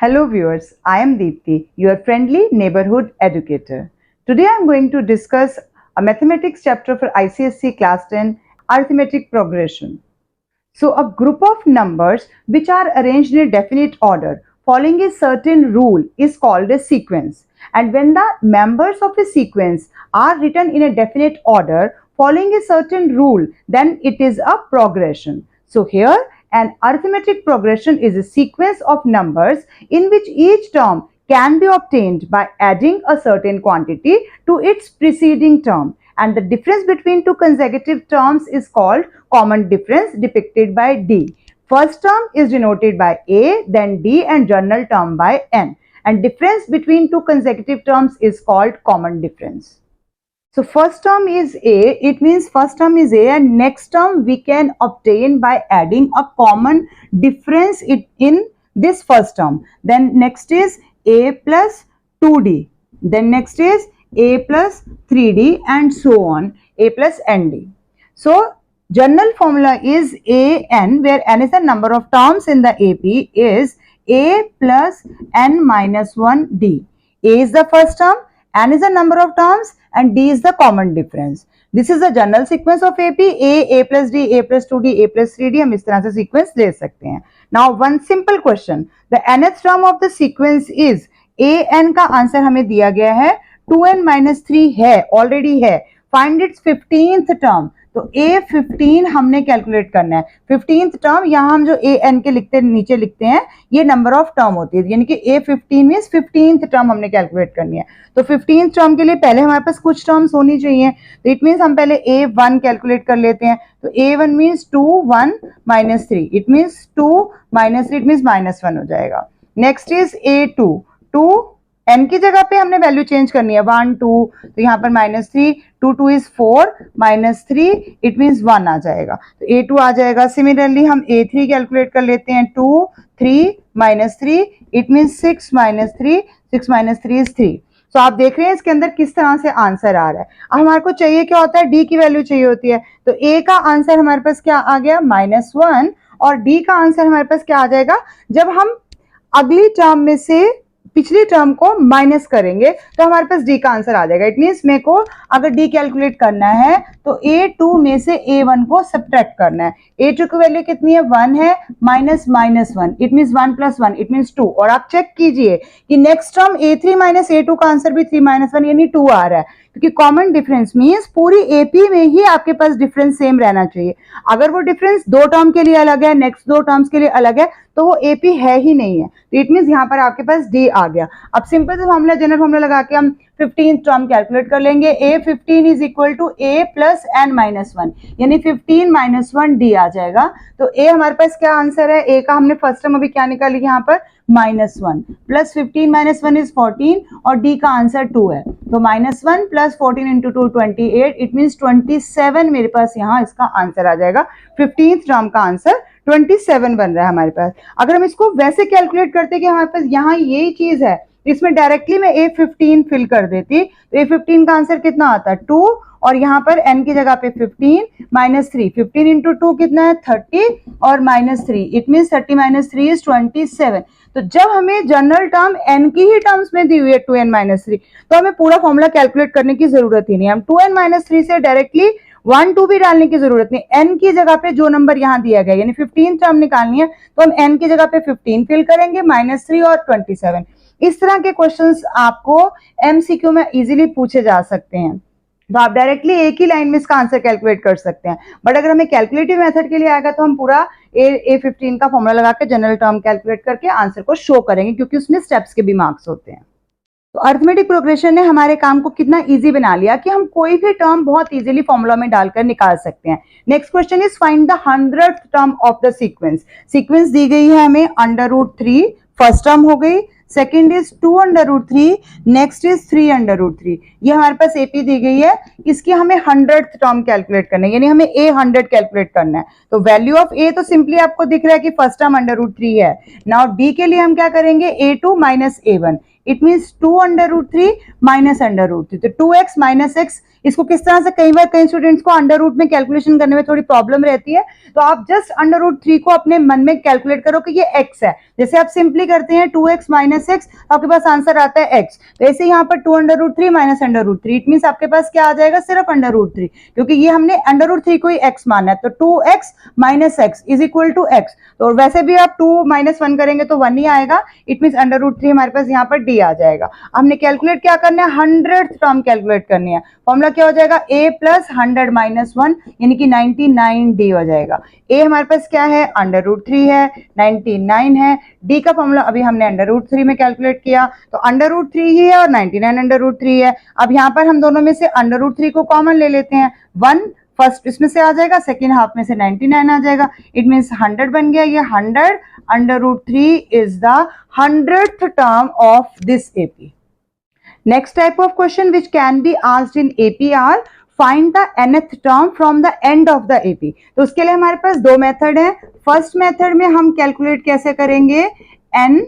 Hello viewers, I am Deepthi, your friendly neighborhood educator. Today I am going to discuss a mathematics chapter for ICSE class 10, arithmetic progression. So a group of numbers which are arranged in a definite order following a certain rule is called a sequence. And when the members of a sequence are written in a definite order following a certain rule, then it is a progression. So here an arithmetic progression is a sequence of numbers in which each term can be obtained by adding a certain quantity to its preceding term, and the difference between two consecutive terms is called common difference, depicted by D. First term is denoted by A, then D, and journal term by N, and difference between two consecutive terms is called common difference. So first term is A, it means first term is A, and next term we can obtain by adding a common difference in this first term. Then next is A plus 2D, then next is A plus 3D, and so on, A plus ND. So general formula is AN, where N is the number of terms in the AP, is A plus N minus 1D. A is the first term, N is the number of terms, and D is the common difference. This is the general sequence of AP. A plus D, A plus 2D, A plus 3D. हम इस तरह से sequence ले सकते हैं. Now one simple question. The nth term of the sequence is AN का answer हमें दिया गया है 2n minus 3 है, already है. Find its 15th term. तो A15 हमने कैलकुलेट करना है. 15th टर्म यहाँ हम जो AN के लिखते नीचे लिखते हैं ये नंबर ऑफ टर्म होती है, यानी कि A15 मींस 15th टर्म हमने कैलकुलेट करनी है. तो 15th टर्म के लिए पहले हमारे पास कुछ टर्म्स होनी चाहिए. तो इट मींस हम पहले A1 कैलकुलेट कर लेते हैं. तो A1 means 2 1 minus 3, it means 2 minus 3, it means -1 हो जाएगा. नेक्स्ट इज A2, 2 n की जगह पे हमने वैल्यू चेंज करनी है 1 2, तो यहाँ पर -3, 2 2 इज 4, -3, इट मींस 1 आ जाएगा. तो A2 आ जाएगा. सिमिलरली हम A3 कैलकुलेट कर लेते हैं. 2 3 -3, इट मींस 6 -3, 6 -3 इज 3. तो आप देख रहे हैं इसके अंदर किस तरह से आंसर आ रहा है. अब हमारे को चाहिए क्या होता है, डी की वैल्यू चाहिए होती है. तो ए का आंसर हमारे पास क्या आ गया, -1, और डी का आंसर हमारे पास क्या आ जाएगा, जब हम अगली टर्म में से पिछली टर्म को माइनस करेंगे तो हमारे पास डी का आंसर आ जाएगा. इट मींस मेरे को अगर डी कैलकुलेट करना है तो A2 में से A1 को सब्ट्रैक्ट करना है. A2 की वैल्यू कितनी है, 1 है, -1, इट मींस 1 + 1, इट मींस 2. और आप चेक कीजिए कि नेक्स्ट टर्म A3 - A2 का आंसर भी 3 - 1 यानी 2 आ रहा है, क्योंकि कॉमन डिफरेंस मींस पूरी AP में ही आपके पास डिफरेंस सेम रहना चाहिए. अगर वो डिफरेंस दो टर्म के लिए अलग है, नेक्स्ट दो टर्म्स के लिए अलग है, तो वो AP है ही नहीं है. तो इट मींस यहाँ पर आपके पास D आ गया. अब सिंपल से फॉर्मूला, जनरल फॉर्मूला लगा के हम 15th टर्म कैलकुलेट कर लेंगे. A15 is equal to A plus N minus 1, यानी 15 - 1 D आ जाएगा. तो A हमारे पास क्या आंसर है, A का हमने फर्स्ट टर्म अभी क्या निकाली यहाँ पर, -1 प्लस 15 - 1 इज 14, और D का आंसर 2 है. तो -1 प्लस 14 इंटू 2 28, इट मींस 27 मेरे पास यहाँ इसका आंसर आ जाएगा. 15th टर्म का आंसर 27 बन रहा है हमारे पास. अगर हम इसको वैसे कैलकुलेट करते कि हमारे पास यहाँ यही चीज है, इसमें डायरेक्टली मैं A15 फिल कर देती, तो A15 का आंसर कितना आता है, 2, और यहाँ पर n की जगह पे 15 -3, 15 इंटू 2 कितना है, 30, और -3, इट मीन 30 - 3 इज 27. तो जब हमें जनरल टर्म n की ही टर्म्स में दी हुई है 2n - 3, तो हमें पूरा फॉर्मूला कैलकुलेट करने की जरूरत ही नहीं है. हम 2n - 3 से डायरेक्टली 1 2 भी डालने की जरूरत नहीं. n की जगह पे जो नंबर यहाँ दिया गया, यानी 15 टर्म निकालनी है, तो हम n की जगह पे 15 फिल करेंगे, -3 और 27. इस तरह के क्वेश्चंस आपको MCQ में इजीली पूछे जा सकते हैं. तो आप डायरेक्टली एक ही लाइन में इसका आंसर कैलकुलेट कर सकते हैं. बट अगर हमें कैलकुलेटिव मेथड के लिए आएगा तो हम पूरा A15 का फॉर्मूला लगा के जनरल टर्म कैलकुलेट करके आंसर को शो करेंगे, क्योंकि उसमें स्टेप्स के भी मार्क्स होते हैं. तो अरिथमेटिक प्रोग्रेशन ने हमारे काम को कितना इजी बना लिया कि हम कोई भी टर्म बहुत इजीली फॉर्मूला में डालकर निकाल सकते हैं. Next question is find the 100th term of the sequence. Sequence दी गई है हमें √3, फर्स्ट टर्म हो गई. Second is 2√3, next is 3√3. ये हमारे पास AP दी गई है, इसकी हमें 100th टर्म कैलकुलेट करना है, यानी हमें A100 कैलकुलेट करना है. तो वैल्यू ऑफ A तो सिंपली आपको दिख रहा है कि फर्स्ट टर्म √3 है. नाउ D के लिए हम क्या करेंगे, A2 - A1, इट मीन्स 2√3 - √3. तो 2x - x इसको किस तरह से, कई बार कई स्टूडेंट्स को अंडर रूट में कैलकुलेशन करने में थोड़ी प्रॉब्लम रहती है, तो आप जस्ट अंडर रूट 3 को अपने मन में कैलकुलेट करो कि ये x है। जैसे आप सिंपली करते हैं 2x माइनस एक्स, आपके पास आंसर आता है x। तो ऐसे यहाँ पर 2 under root 3 minus under root 3, it mean आपके पास क्या आ जाएगा, सिर्फ अंडर रूट 3, क्योंकि ये हमने अंडर रूट 3 को ही x माना है। तो 2x minus x is equal to x। तो वैसे भी आप 2 माइनस 1 करेंगे तो 1 ही आएगा, इट मीन अंडर रूट 3 हमारे पास यहाँ पर d आ जाएगा। हमने कैलकुलेट क्या करना है, 100th टर्म कैलकुलेट करनी है। फॉर्मूला क्या हो जाएगा, a प्लस 100 माइनस 1 यानी कि 99d हो जाएगा। a हमारे पास क्या है, अंडर रूट 3 है, 99 है। d का फॉर्मूला अभी हमने अंडर रूट 3 में कैलकुलेट किया, तो अंडर रूट 3 ही है और 99 अंडर रूट 3 है। अब यहाँ पर हम दोनों में से अंडर रूट 3 को कॉमन ले लेते हैं, 1 फर्स्ट इसमें से आ जाएगा, सेकेंड हाफ में से 99 आ जाएगा, इट मीन्स 100 बन गया। ये 100 under root 3 is the 100th term of this AP। Next type of question which can be asked in AP are find the nth term from the end of the AP। तो उसके लिए हमारे पास दो method है। First method में हम calculate कैसे करेंगे, n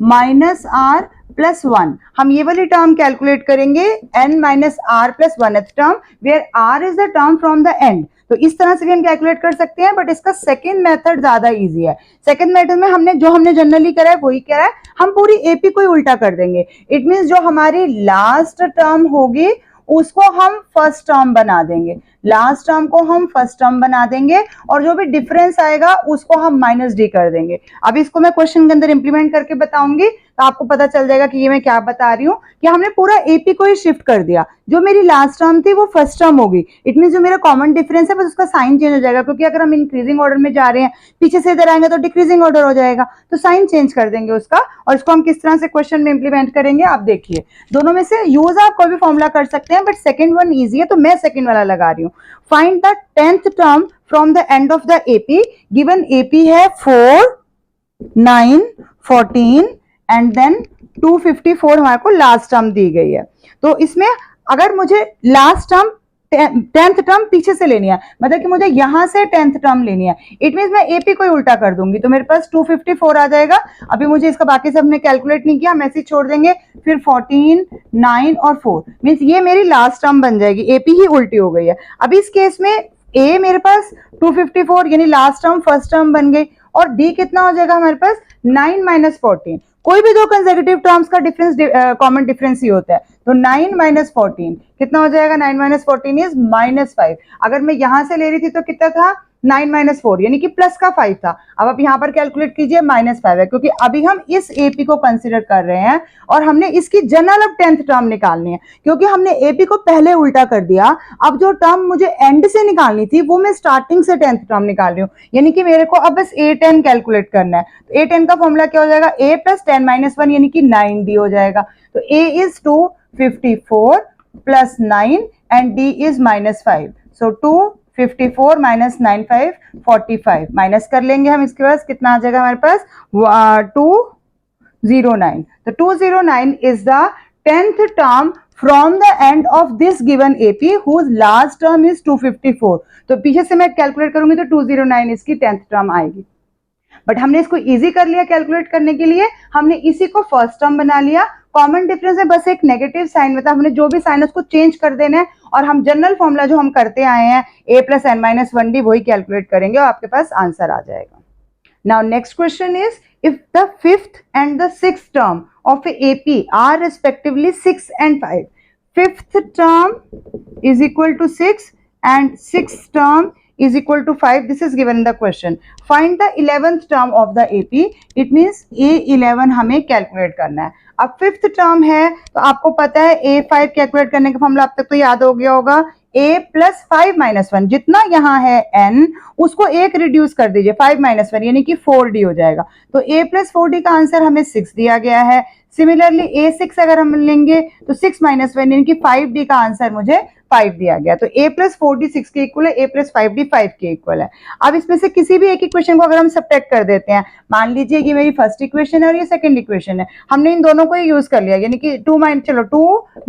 माइनस r प्लस 1, हम ये वाली टर्म कैलकुलेट करेंगे n minus r plus 1th term where r is the term from the end. तो इस तरह से भी हम कैलकुलेट कर सकते हैं, बट इसका सेकंड मेथड ज्यादा इजी है। सेकंड मेथड में हमने जनरली करा है वही करा है, हम पूरी एपी को ही उल्टा कर देंगे। इट मींस जो हमारी लास्ट टर्म होगी उसको हम फर्स्ट टर्म बना देंगे, लास्ट टर्म को हम फर्स्ट टर्म बना देंगे, और जो भी डिफरेंस आएगा उसको हम माइनस डी कर देंगे। अब इसको मैं क्वेश्चन के अंदर इंप्लीमेंट करके बताऊंगी, तो आपको पता चल जाएगा कि ये मैं क्या बता रही हूँ, कि हमने पूरा एपी को ही शिफ्ट कर दिया। जो मेरी लास्ट टर्म थी वो फर्स्ट टर्म होगी, इट मीन जो मेरा कॉमन डिफरेंस है बस उसका साइन चेंज हो जाएगा, क्योंकि अगर हम इंक्रीजिंग ऑर्डर में जा रहे हैं, पीछे से इधर आएंगे तो डिक्रीजिंग ऑर्डर हो जाएगा, तो साइन चेंज कर देंगे उसका। और इसको हम किस तरह से क्वेश्चन में इंप्लीमेंट करेंगे आप देखिए। दोनों में से यूज आप कोई भी फॉर्मूला कर सकते हैं, बट सेकंड वन इजी है, तो मैं सेकंड वाला लगा रही हूँ। Find the 10th term from the end of the AP. Given AP है 4, 9, 14 एंड देन 254 हमारे को लास्ट टर्म दी गई है। तो इसमें अगर मुझे लास्ट टर्म 10th टर्म पीछे से लेनी है, मतलब कि मुझे यहां से 10th टर्म लेनी है, इट मींस मैं एपी को ही उल्टा कर दूंगी, तो मेरे पास 254 आ जाएगा। अभी मुझे इसका बाकी से हमने कैलकुलेट नहीं किया, हम ऐसे छोड़ देंगे। फिर 14, 9 और 4 मींस ये मेरी लास्ट टर्म बन जाएगी, एपी ही उल्टी हो गई है। अभी इस केस में ए मेरे पास 254 यानी लास्ट टर्म फर्स्ट टर्म बन गई, और डी कितना हो जाएगा हमारे पास 9 माइनस 14। कोई भी दो कंसेक्यूटिव टर्म्स का डिफरेंस कॉमन डिफरेंस ही होता है, तो 9 माइनस 14 कितना हो जाएगा, 9 माइनस 14 इज -5। अगर मैं यहां से ले रही थी तो कितना था, 9 माइनस 4 यानी कि प्लस का 5 था। अब आप यहाँ पर कैलकुलेट कीजिए, -5 है, क्योंकि अभी हम इस एपी को कंसिडर कर रहे हैं और हमने इसकी जनरल अब 10th टर्म निकालनी है, क्योंकि हमने एपी को पहले उल्टा कर दिया। अब जो टर्म मुझे एंड से निकालनी थी वो मैं स्टार्टिंग से 10th टर्म निकाल रही हूँ, यानी कि मेरे को अब बस A10 कैलकुलेट करना है। तो A10 का फॉर्मूला क्या हो जाएगा, a प्लस 10 माइनस 1 यानी कि 9d हो जाएगा। तो a is 254 plus 9 and d is -5। So 254 minus 95 45 minus कर लेंगे हम, इसके पास कितना आ जाएगा हमारे पास 209। तो 209 is the 10th term from the end of this given AP whose last term is 254। तो पीछे से मैं कैलकुलेट करूंगी तो 209 इसकी 10th टर्म आएगी। बट हमने इसको इजी कर लिया कैलकुलेट करने के लिए, हमने इसी को फर्स्ट टर्म बना लिया। कॉमन डिफरेंस है बस एक नेगेटिव साइन, मतलब हमने जो भी साइन उसको चेंज कर देना है, और हम जनरल फॉर्मूला जो हम करते आए हैं a plus n minus 1d वही कैलकुलेट करेंगे और आपके पास आंसर आ जाएगा। Now next question is if the 5th and the 6th term of a AP are respectively 6 and 5, 5th term is equal to 6 and 6th term is equal to 5, this is given in the question. Find the 11th term of the AP, it means A11 हमें calculate करना है। अब 5th term है तो आपको पता है A5 calculate करने का फॉर्मूला अब तक तो याद हो गया होगा, a प्लस 5 माइनस 1, जितना यहाँ है n उसको एक रिड्यूस कर दीजिए 5 माइनस 1 यानी कि 4d हो जाएगा। तो a प्लस 4d का आंसर हमें 6 दिया गया है। सिमिलरली a6 अगर हम लेंगे तो 6 माइनस 1 यानी कि 5d का आंसर मुझे 5 दिया गया। तो a प्लस 4d 6 के इक्वल है, a प्लस 5d 5 के इक्वल है। अब इसमें से किसी भी एक इक्वेशन को अगर हम सब्ट्रैक्ट कर देते हैं, मान लीजिए कि मेरी फर्स्ट इक्वेशन है और ये सेकंड इक्वेशन है, हमने इन दोनों को यूज कर लिया, यानी कि 2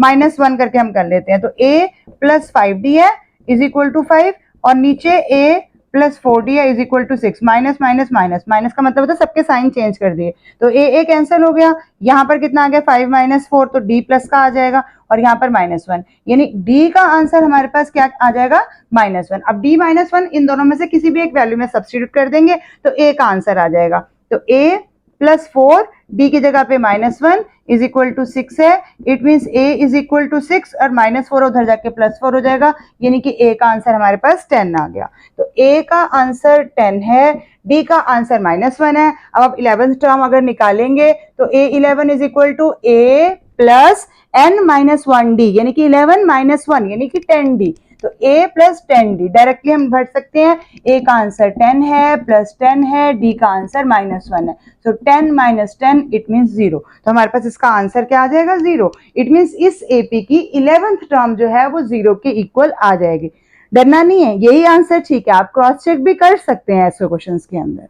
माइनस 1 करके हम कर लेते हैं। तो a प्लस 5d है इज इक्वल टू 5 और नीचे a प्लस 4d है is equal to 6, minus minus minus, minus का मतलब होता है सबके साइन चेंज कर दिए, तो ए कैंसिल हो गया, यहाँ पर कितना आ गया 5 माइनस 4, तो d प्लस का आ जाएगा, और यहाँ पर -1, यानी d का आंसर हमारे पास क्या आ जाएगा -1। अब d -1 इन दोनों में से किसी भी एक वैल्यू में सब्स्टिट्यूट कर देंगे तो a का आंसर आ जाएगा, तो a प्लस 4 d की जगह पे -1 इज इक्वल टू 6 है, it means a is equal to 6 और -4 उधर जाके +4 हो जाएगा, यानी कि a का आंसर हमारे पास 10 आ गया। तो a का आंसर 10 है, d का आंसर -1 है। अब आप 11th टर्म अगर निकालेंगे तो a11 is equal to a plus n-1d, यानी कि 11 - 1 यानी कि 10d, तो a प्लस 10d डायरेक्टली हम भर सकते हैं, a का आंसर 10 है प्लस 10 है, d का आंसर -1 है, सो 10 - 10 इट मीन्स 0, तो हमारे पास इसका आंसर क्या आ जाएगा 0। इट मीन्स इस AP की 11th टर्म जो है वो 0 के इक्वल आ जाएगी। डरना नहीं है, यही आंसर ठीक है, आप क्रॉस चेक भी कर सकते हैं ऐसे क्वेश्चंस के अंदर।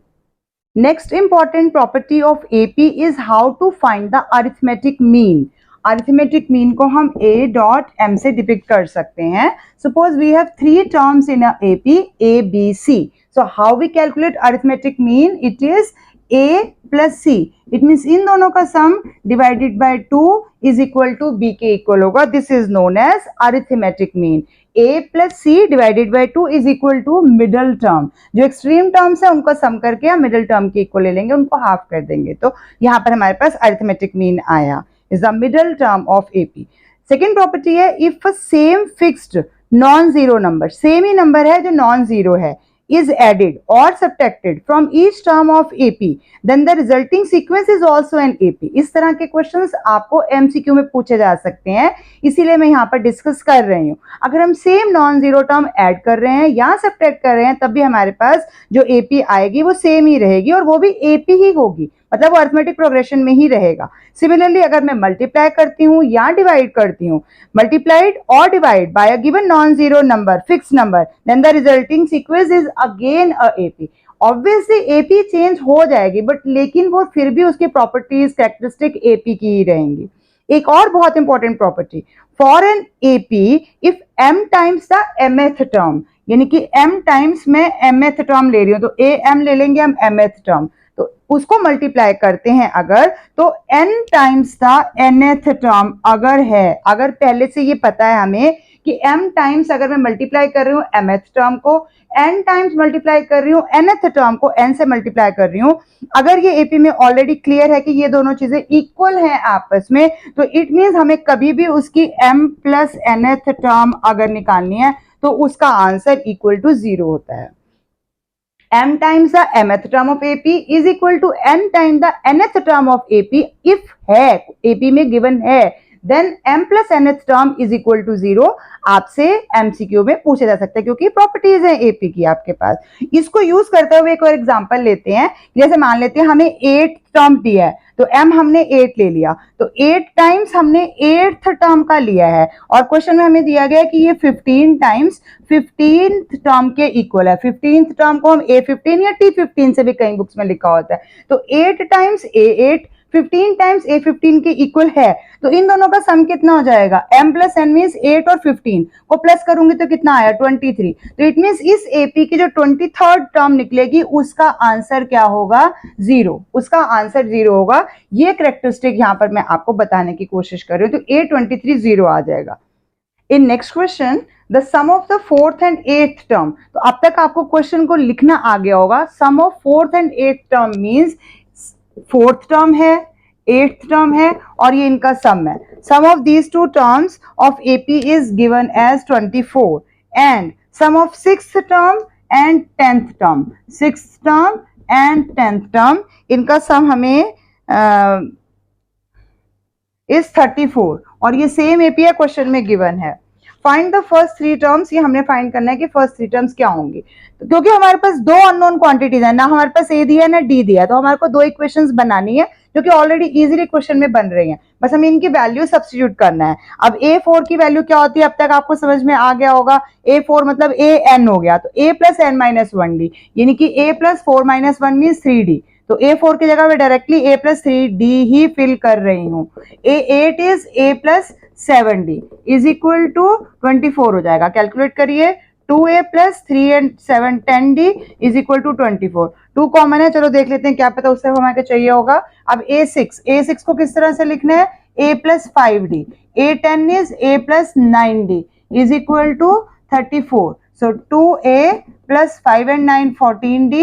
Next important property of AP is how to find the arithmetic mean. Arithmetic mean को हम a.m से डिपिक्ट कर सकते हैं। Suppose we have 3 terms in AP A B C, so how we calculate arithmetic mean, it is a plus c, it means इन दोनों का sum divided by 2 is equal to b के equal होगा, this is known as arithmetic mean. a plus c divided by 2 is equal to middle term, जो extreme terms है उनको सम करके हम मिडल टर्म के इक्वल ले लेंगे, उनको हाफ कर देंगे, तो यहाँ पर हमारे पास अरिथमेटिक मीन आया, is the middle term of AP। Second property है, if a same fixed non-zero number, same he number है जो non-zero है, is added or subtracted from each term of AP, then the resulting sequence is also an AP। इस तरह के questions आपको MCQ में पूछे जा सकते हैं, इसीलिए मैं यहाँ पर डिस्कस कर रही हूँ। अगर हम same non zero term add कर रहे हैं या सब्ट्रैक्ट कर रहे हैं तब भी हमारे पास जो AP आएगी वो सेम ही रहेगी और वो भी AP ही होगी, मतलब वो अरिथमेटिक प्रोग्रेशन में ही रहेगा। सिमिलरली अगर मैं मल्टीप्लाई करती हूँ या डिवाइड करती हूँ, मल्टीप्लाइड और divide by a given non zero number, fix number, then the resulting sequence is again a AP। Obviously AP change हो जाएगी बट लेकिन वो फिर भी उसकी प्रॉपर्टीज कैरेक्टरिस्टिक AP की ही रहेंगी। एक और बहुत important property, for an AP if m times the mth term, यानी कि m टाइम्स मैं mth टर्म ले रही हूँ, तो am ले लेंगे हम mth टर्म, तो उसको मल्टीप्लाई करते हैं अगर, तो n times the nth term अगर है, अगर पहले से ये पता है हमें कि m टाइम्स अगर मैं मल्टीप्लाई कर रही हूँ mth टर्म को, n टाइम्स मल्टीप्लाई कर रही हूँ nth टर्म को, n से मल्टीप्लाई कर रही हूँ, अगर ये AP में ऑलरेडी क्लियर है कि ये दोनों चीजें इक्वल हैं आपस में, तो इट मीन्स हमें कभी भी उसकी m प्लस nth टर्म अगर निकालनी है तो उसका आंसर इक्वल टू 0 होता है। m times the mth term of AP is equal to n times the nth term of AP if है, AP में given है, then m plus nth term is equal to 0। आपसे MCQ में पूछा जा सकता है क्योंकि प्रॉपर्टीज है AP की आपके पास। इसको यूज करते हुए एक और एग्जांपल लेते हैं, जैसे मान लेते हैं हमें 8 टर्म दिया है, तो m हमने 8 ले लिया, तो 8 टाइम्स हमने 8th टर्म का लिया है और क्वेश्चन में हमें दिया गया है कि ये 15 टाइम्स 15th टर्म के इक्वल है। 15th टर्म को हम A15 या T15 से भी कई बुक्स में लिखा होता है, तो 8 टाइम्स A8 15 टाइम्स A15 के इक्वल है, तो इन दोनों का सम कितना हो जाएगा, m प्लस n मीन्स 8 और 15 को प्लस करूंगी तो कितना आया 23, तो इट मीन्स इस AP की जो 23rd टर्म निकलेगी उसका आंसर क्या होगा 0, उसका आंसर 0 होगा। ये कैरेक्टरिस्टिक यहाँ पर मैं आपको बताने की कोशिश कर रही हूँ, तो A23 0 आ जाएगा। In next question the sum of the 4th and 8th term, तो अब तक आपको क्वेश्चन को लिखना आ गया होगा, sum of 4th and 8th term means 4th term है 8th टर्म है और ये इनका सम है। Sum of these two terms of AP is given as 24 and sum of 6th term and 10th term, 6th term and 10th term, इनका sum हमें is 34 और ये सेम AP है, क्वेश्चन में गिवन है। फाइंड द फर्स्ट 3 टर्म्स, ये हमने find करना है कि फर्स्ट 3 टर्म्स क्या होंगी, तो क्योंकि हमारे पास दो अननोन क्वांटिटीज है ना, हमारे पास A दिया है ना D दिया है, तो हमारे को दो इक्वेशंस बनानी है जो कि ऑलरेडी इजीली क्वेश्चन में बन रही हैं, बस हमें इनकी वैल्यू सब्स्टिट्यूट करना है। अब A4 की वैल्यू क्या होती है अब तक आपको समझ में आ गया होगा, A4 मतलब AN हो गया, तो A plus n minus 1D, यानी कि A plus 4 minus 1 means 3D, तो A4 की जगह मैं डायरेक्टली A प्लस 3D ही फिल कर रही हूँ। A8 is A plus 7D is equal to 24 हो जाएगा, कैलकुलेट करिए 2a plus 3 and 7 10d is equal to 24। 2 common है, चलो देख लेते हैं, क्या पता उससे हमारे चाहिए होगा। अब a6 को किस तरह से लिखना है, a plus 5d, a10 is a plus 9d is equal to 34। So 2a plus 5 and 9 14d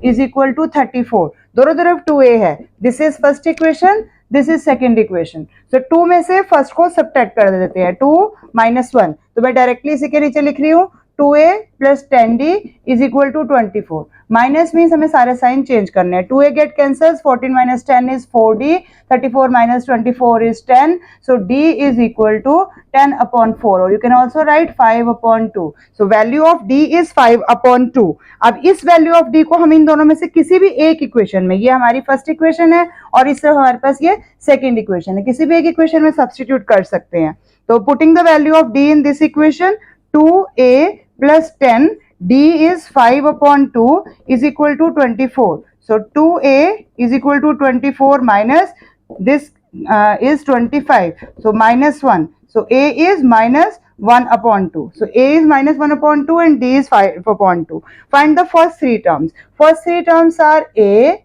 is equal to 34। दोनों तरफ 2a है, this is first equation, this is second equation. So 2 में से फर्स्ट को सब्ट्रैक्ट कर देते हैं, 2 minus 1, तो मैं डायरेक्टली इसी के नीचे लिख रही हूँ 2a plus 10d is equal to 24। Minus means हमें सारे साइन चेंज करने हैं, 2a get cancels, 14 minus 10 is 4d, 34 minus 24 is 10, so d is equal to 10 upon 4, और you can also write 5 upon 2। So value of d is 5 upon 2। अब इस value of d को हम इन दोनों में से किसी भी एक इक्वेशन में, ये हमारी फर्स्ट इक्वेशन है और इससे हमारे पास ये सेकेंड इक्वेशन है, किसी भी एक इक्वेशन में सब्स्टिट्यूट कर सकते हैं। तो putting the value of d in this equation, 2a plus 10 d is 5 upon 2 is equal to 24. So 2a is equal to 24 minus this is 25. So minus 1. So a is minus 1 upon 2. So a is minus 1 upon 2 and d is 5 upon 2. Find the first three terms. First three terms are a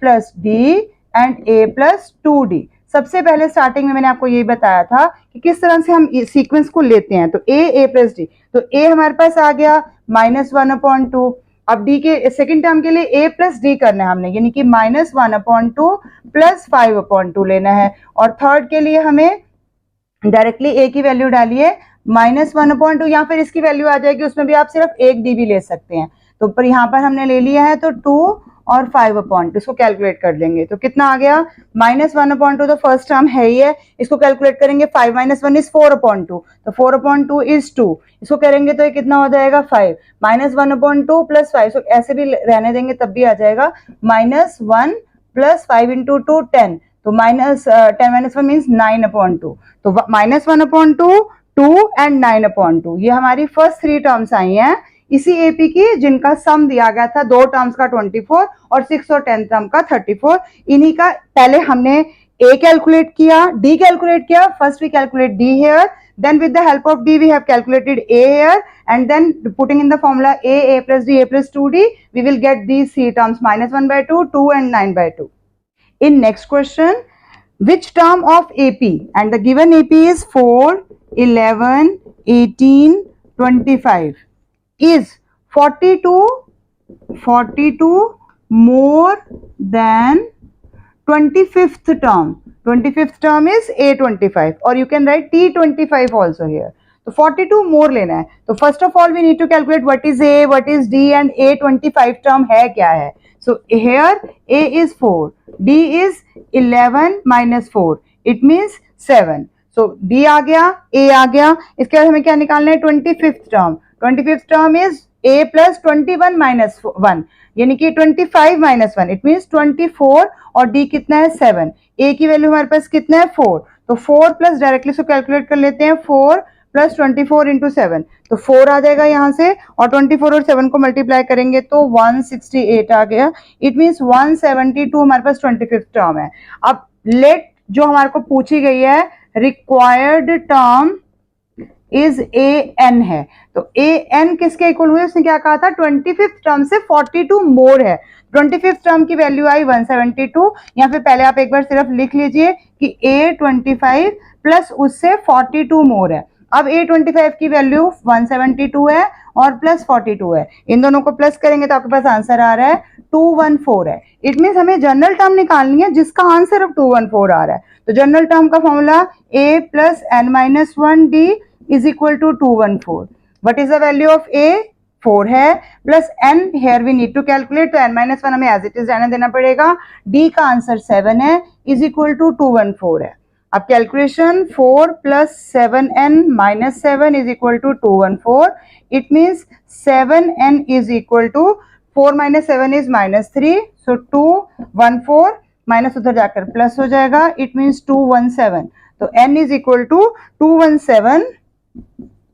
plus d and a plus 2d. सबसे पहले starting में मैंने आपको यही बताया था कि किस तरह से हम सीक्वेंस को लेते हैं। तो a प्लस डी, तो a हमारे पास आ गया माइनस 1 अपॉन 2। अब d के सेकेंड टर्म के लिए a प्लस डी करना है हमने, यानी कि माइनस 1 अपॉन 2 प्लस 5 अपॉन 2 लेना है। और थर्ड के लिए हमें डायरेक्टली a की वैल्यू डालिए माइनस 1 अपॉन 2, या फिर इसकी वैल्यू आ जाएगी, उसमें भी आप सिर्फ एक d भी ले सकते हैं। तो पर यहाँ पर हमने ले लिया है तो 2 और 5 अपॉन 2, इसको कैलकुलेट कर लेंगे तो कितना आ गया, माइनस 1 अपॉन 2 तो फर्स्ट टर्म है ही है, इसको कैलकुलेट करेंगे 5 माइनस 1 इज 4 अपॉन 2, तो 4 अपॉन 2 इज 2, इसको करेंगे तो ये कितना हो जाएगा 5, माइनस 1 अपॉन 2 प्लस 5, तो ऐसे भी रहने देंगे तब भी आ जाएगा माइनस 1 प्लस 5 इंटू 2 10, तो माइनस 10 माइनस 1 मीन्स 9 अपॉन 2, तो माइनस 1 अपॉन 2, 2 एंड 9 अपॉन 2, ये हमारी फर्स्ट थ्री टर्म्स आई हैं इसी एपी की, जिनका सम दिया गया था दो टर्म्स का 24 और 6 और 10 टर्म का 34। इन्हीं का पहले हमने a कैलकुलेट किया, d कैलकुलेट किया, first we calculate d here, then with the help of d we have calculated a here, and then putting in the formula a plus d, a plus 2d, we will get these three terms, minus 1 by 2, 2 and 9 by 2. In next question, which term of AP, and the given AP is 4, 11, 18, 25, is 42 more than 25th term. 25th term is A25, or you can write T25 also here. तो 42 more लेना है, तो first of all we need to calculate what is A, what is D, and A25 term है क्या है. So here A is 4, D is 11 minus 4, it means 7. So D आ गया, A आ गया, इसके बाद हमें क्या निकालना है, 25th term. 25th term is a plus 21 minus 1, यानी कि 25 minus 1, it means 24, और d कितना है 7, a की वैल्यू हमारे पास कितना है 4, तो 4 प्लस डायरेक्टली इसको कैलकुलेट कर लेते हैं, 4 प्लस 24 इंटू 7, तो 4 आ जाएगा यहाँ से, और 24 और 7 को मल्टीप्लाई करेंगे तो 168 आ गया, इट मीन्स 172 हमारे पास 25th टर्म है। अब लेट जो हमारे को पूछी गई है required term is a n है, तो ए एन किसके इक्वल हुए, उसने क्या कहा था 25th टर्म से 42 मोर है, 25th टर्म की वैल्यू आई 172, या फिर पहले आप एक बार सिर्फ लिख लीजिए कि A25 प्लस उससे 42 मोर है। अब A25 की वैल्यू 172 है और प्लस 42 है, इन दोनों को प्लस करेंगे तो आपके पास आंसर आ रहा है 214 है। इट मीन्स हमें जनरल टर्म निकालनी है जिसका आंसर अब 214 आ रहा है, तो जनरल टर्म का formula A plus n minus 1d is equal to 214. What is the value of A? 4 है, plus n here we need to calculate, तो n minus 1 हमें as it is रहने देना पड़ेगा, D का आंसर 7 है, is equal to 214 है। अब calculation 4 plus 7n minus 7 is equal to 214, it means 7n is equal to 4 minus 7 is minus 3, so 214 minus उधर जाकर प्लस हो जाएगा, it means 217, तो n is equal to 217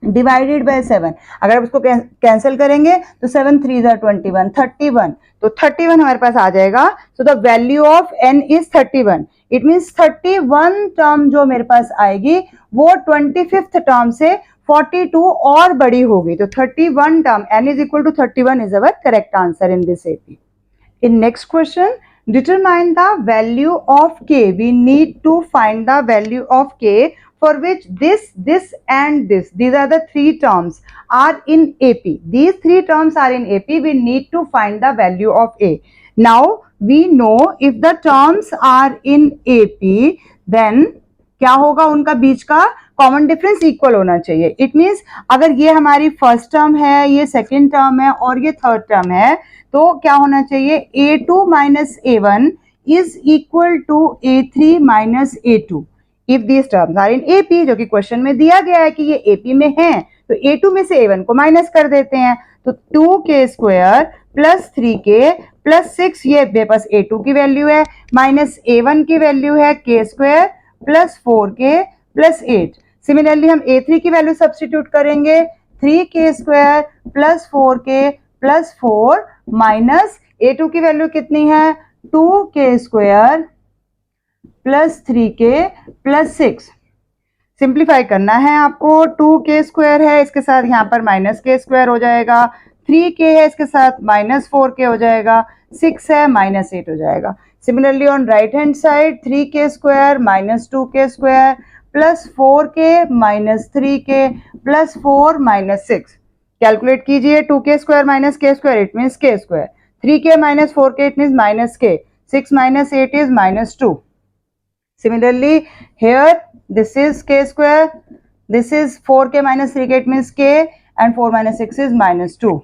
divided by 7, अगर आप इसको कैंसिल करेंगे तो 7 3 21, 31, तो 31 हमारे पास आ जाएगा, so the value of n is 31, it means 31 term जो मेरे पास आएगी वो 25th टर्म से 42 और बड़ी होगी तो 31 term, n is equal to 31 is our correct answer in this AP. In next question, determine the value of k. We need to find the value of k for which this and this, these are the three terms are in AP. These three terms are in AP. We need to find the value of a. Now we know if the terms are in AP, then क्या होगा, उनका बीच का common difference equal होना चाहिए. It means अगर ये हमारी first term है, ये सेकेंड टर्म है और ये थर्ड टर्म है, तो क्या होना चाहिए, a2 minus a1 is equal to a3 minus a2 if these terms are in AP, जो कि क्वेश्चन में दिया गया है कि ये AP में है, तो a2 में से a1 को माइनस कर देते हैं, तो 2k square plus 3k plus 6, ये मेरे पास a2 की वैल्यू है, माइनस a1 की वैल्यू है k square plus 4k plus 8. Similarly हम a3 की वैल्यू सब्स्टिट्यूट करेंगे, 3k square plus 4k plus 4 minus a2 की वैल्यू कितनी है, 2k square plus 3k plus 6. Simplify करना है आपको, 2k स्क्वायर है, इसके साथ यहाँ पर माइनस k स्क्वायर हो जाएगा, 3k है, इसके साथ माइनस 4k हो जाएगा, 6 है, माइनस 8 हो जाएगा. Similarly on right hand side 3k square minus 2k square plus 4k minus 3k plus 4 minus 6. Calculate कीजिए, 2k square minus k square it means k square, 3k minus 4k it means minus k, 6 minus 8 is minus 2. Similarly, here this is k square, this is 4k minus 3k, it means k, and 4 minus 6 is minus 2.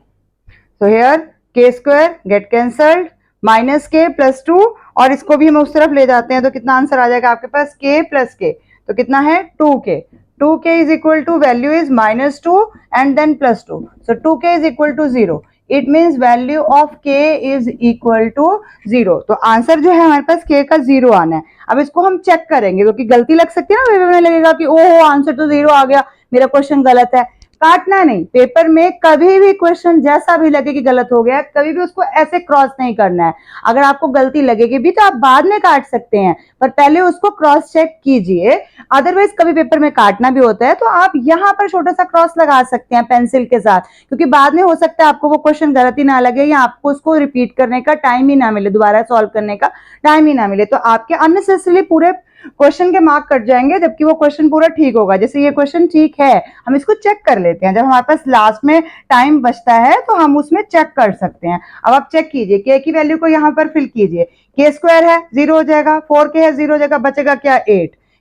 So here k square get cancelled, minus k plus 2, और इसको भी हम उस तरफ ले जाते हैं तो कितना आंसर आ जाएगा आपके पास, k plus k, तो कितना है 2k. 2k is equal to value is minus 2 and then plus 2. So 2k is equal to 0. It means value of k is equal to 0. तो आंसर जो है हमारे पास k का 0 आना है. अब इसको हम चेक करेंगे क्योंकि गलती लग सकती है ना, पेपर में लगेगा कि ओहो आंसर तो 0 आ गया, मेरा क्वेश्चन गलत है. काटना नहीं, पेपर में कभी भी क्वेश्चन जैसा भी लगे कि गलत हो गया, कभी भी उसको ऐसे क्रॉस नहीं करना है. अगर आपको गलती लगेगी भी तो आप बाद में काट सकते हैं, पर पहले उसको क्रॉस चेक कीजिए. अदरवाइज कभी पेपर में काटना भी होता है तो आप यहाँ पर छोटा सा क्रॉस लगा सकते हैं पेंसिल के साथ, क्योंकि बाद में हो सकता है आपको वो क्वेश्चन गलत ही ना लगे या आपको उसको रिपीट करने का टाइम ही ना मिले, दोबारा सॉल्व करने का टाइम ही ना मिले, तो आपके अननेसेसरली पूरे क्वेश्चन के मार्क कट जाएंगे जबकि वो क्वेश्चन पूरा ठीक होगा. जैसे ये क्वेश्चन ठीक है, हम इसको चेक कर लेते हैं, जब हमारे पास लास्ट में टाइम बचता है तो हम उसमें चेक कर सकते हैं. अब आप चेक कीजिए, के की वैल्यू को यहाँ पर फिल कीजिए, के स्क्वायर है 0 हो जाएगा, 4k है 0 हो जाएगा, बचेगा क्या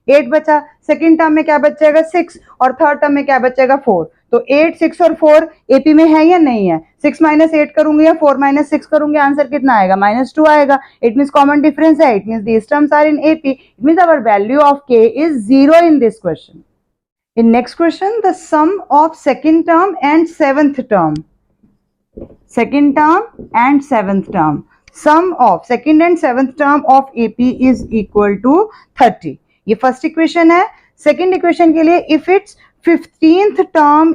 8 बचा. सेकंड टर्म में क्या बचेगा 6 और थर्ड टर्म में क्या बचेगा 4. तो 8, 6 और 4 एपी में है या नहीं है. 6 माइनस 8 करूंगी या 4 माइनस 6 करूंगी, आंसर कितना आएगा, -2 आएगा. इट मीन्स कॉमन डिफरेंस है, it means these terms are in AP, it means our value of K is 0 in this question. In next question, the sum of second term and seventh term. Second term and seventh term, sum of second and seventh term of AP is equal to 30. ये first equation है. Second equation के लिए if it's 15th term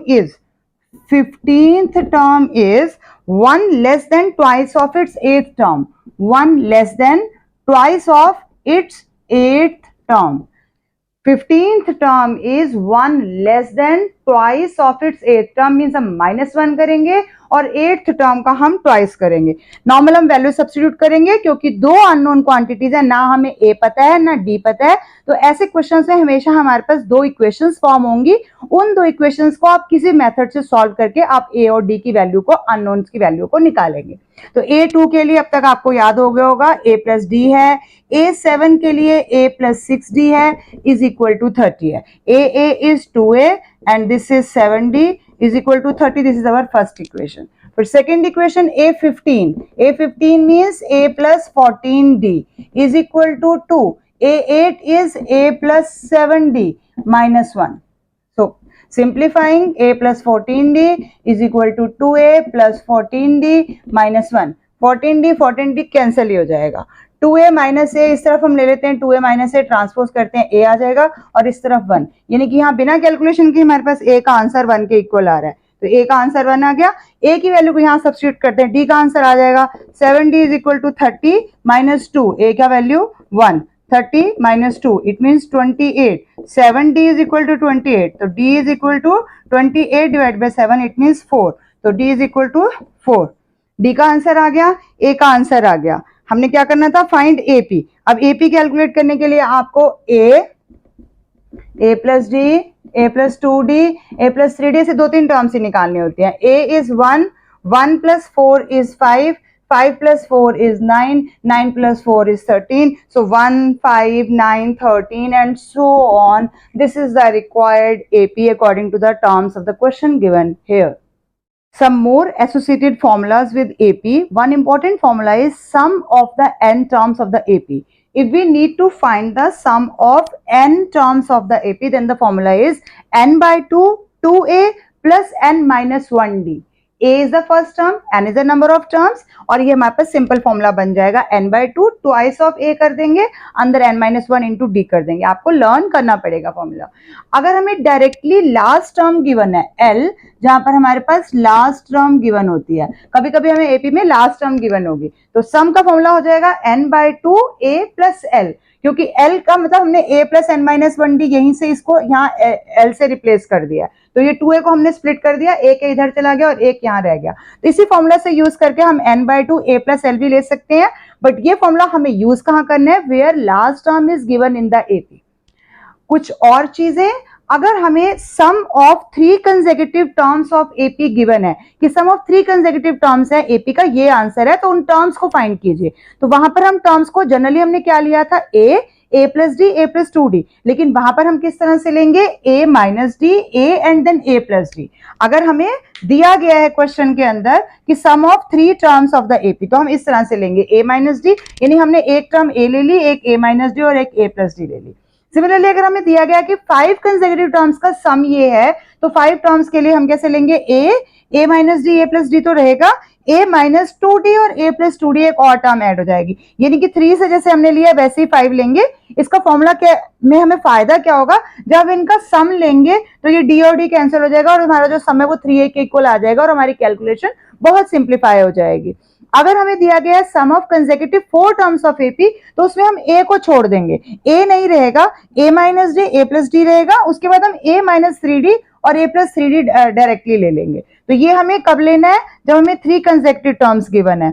is 1 less than twice of its 8th term, 1 less than twice of its 8th term. 15th term is 1 less than twice of its 8th term, means हम -1 करेंगे और 8th term का हम twice करेंगे. Normal हम value substitute करेंगे क्योंकि दो अननोन क्वांटिटीज है, ना हमें a पता है ना d पता है, तो ऐसे क्वेश्चंस में हमेशा हमारे पास दो इक्वेशंस फॉर्म होंगी. उन दो इक्वेशंस को आप किसी मेथड से सॉल्व करके आप a और d की वैल्यू को, अननोन्स की वैल्यू को निकालेंगे. तो a2 के लिए अब तक आपको याद हो गया होगा a प्लस d है, a7 के लिए a प्लस 6d है इज इक्वल टू 30 है. a is 2a and this is 7d is equal to 30. This is our first equation. For second equation, a15 means a plus 14d is equal to 2. a8 is a plus 7d minus 1. So simplifying, a plus 14d is equal to 2a plus 14d minus 1. 14d cancel ही हो जाएगा. 2a minus ए इस तरफ हम ले लेते हैं, 2a minus A transpose करते हैं, a आ जाएगा और इस तरफ 1, यानी कि यहाँ बिना कैलकुलेशन के हमारे पास a का आंसर 1 के इक्वल आ रहा है. तो a का आंसर 1 आ गया. a की वैल्यू को यहाँ सब्स्टिट्यूट करते हैं, d का आंसर आ जाएगा 7d is equal to 30 minus 2, a का वैल्यू 1. 30 minus 2, it means 28. 7d is equal to 28, तो d is equal to 28 divided by 7, it means 4, तो d is equal to 4. d का आंसर आ गया, a का आंसर आ गया. हमने क्या करना था, फाइंड AP. अब AP कैलकुलेट करने के लिए आपको a plus d, a plus 2d, a plus 3d से 2-3 टर्म्स ही निकालनी होती हैं. a is 1, 1 plus 4 is 5, 5 plus 4 is 9, 9 plus 4 is 13. So 1, 5, 9, 13 and so on. This is the required AP according to the terms of the question given here. Some more associated formulas with AP. One important formula is sum of the n terms of the AP. If we need to find the sum of n terms of the AP, then the formula is n by 2, 2a plus n minus 1d. A is the first term, n is the number of terms और ये हमारे पास simple formula बन जाएगा n by 2 twice of a कर देंगे, अंदर n minus 1 into d कर देंगे. आपको लर्न करना पड़ेगा फॉर्मूला. अगर हमें डायरेक्टली लास्ट टर्म गिवन है l, जहां पर हमारे पास लास्ट टर्म गिवन होती है, कभी कभी हमें एपी में लास्ट टर्म गिवन होगी, तो सम का फॉर्मूला हो जाएगा n by 2 a plus l, क्योंकि l का मतलब हमने a plus n minus 1d यहीं से इसको यहाँ l से रिप्लेस कर दिया, तो ये 2a को हमने स्प्लिट कर दिया, एक इधर चला गया और एक यहाँ रह गया. तो इसी फॉर्मूला से यूज करके हम n by 2 a plus l भी ले सकते हैं, बट ये फॉर्मूला हमें यूज कहाँ करना है, where last term is given in the AP. कुछ और चीजें, अगर हमें sum of 3 consecutive terms of AP given है कि सम ऑफ 3 कंसेक्यूटिव टर्म्स है एपी का, ये आंसर है, तो उन टर्म्स को फाइंड कीजिए. तो वहां पर हम टर्म्स को जनरली हमने क्या लिया था, a plus d, a plus 2d, लेकिन वहां पर हम किस तरह से लेंगे, a minus d, a and then a plus d. अगर हमें दिया गया है क्वेश्चन के अंदर कि sum of 3 terms of the AP, तो हम इस तरह से लेंगे a minus d, यानी हमने एक टर्म a ले ली, एक a minus d और एक a plus d ले ली. सिमिलरली अगर हमें दिया गया कि 5 कंसेक्यूटिव टर्म्स का सम ये है, तो 5 टर्म्स के लिए हम कैसे लेंगे, a minus d, a plus d तो रहेगा, a minus 2d और a plus 2d एक और टर्म ऐड हो जाएगी, यानी कि 3 से जैसे हमने लिया वैसे ही 5 लेंगे. इसका फॉर्मूला क्या में हमें फायदा क्या होगा, जब इनका सम लेंगे तो ये d और d कैंसिल हो जाएगा और हमारा जो सम है वो 3a के इक्वल आ जाएगा और हमारी कैलकुलेशन बहुत सिंप्लीफाई हो जाएगी. अगर हमें दिया गया है sum of consecutive 4 terms of AP, तो उसमें हम a को छोड़ देंगे, a नहीं रहेगा, a minus d, a plus d रहेगा, उसके बाद हम a minus 3d और a plus 3d डायरेक्टली ले लेंगे. तो ये हमें कब लेना है, जब हमें 3 कंसेक्यूटिव टर्म्स गिवन है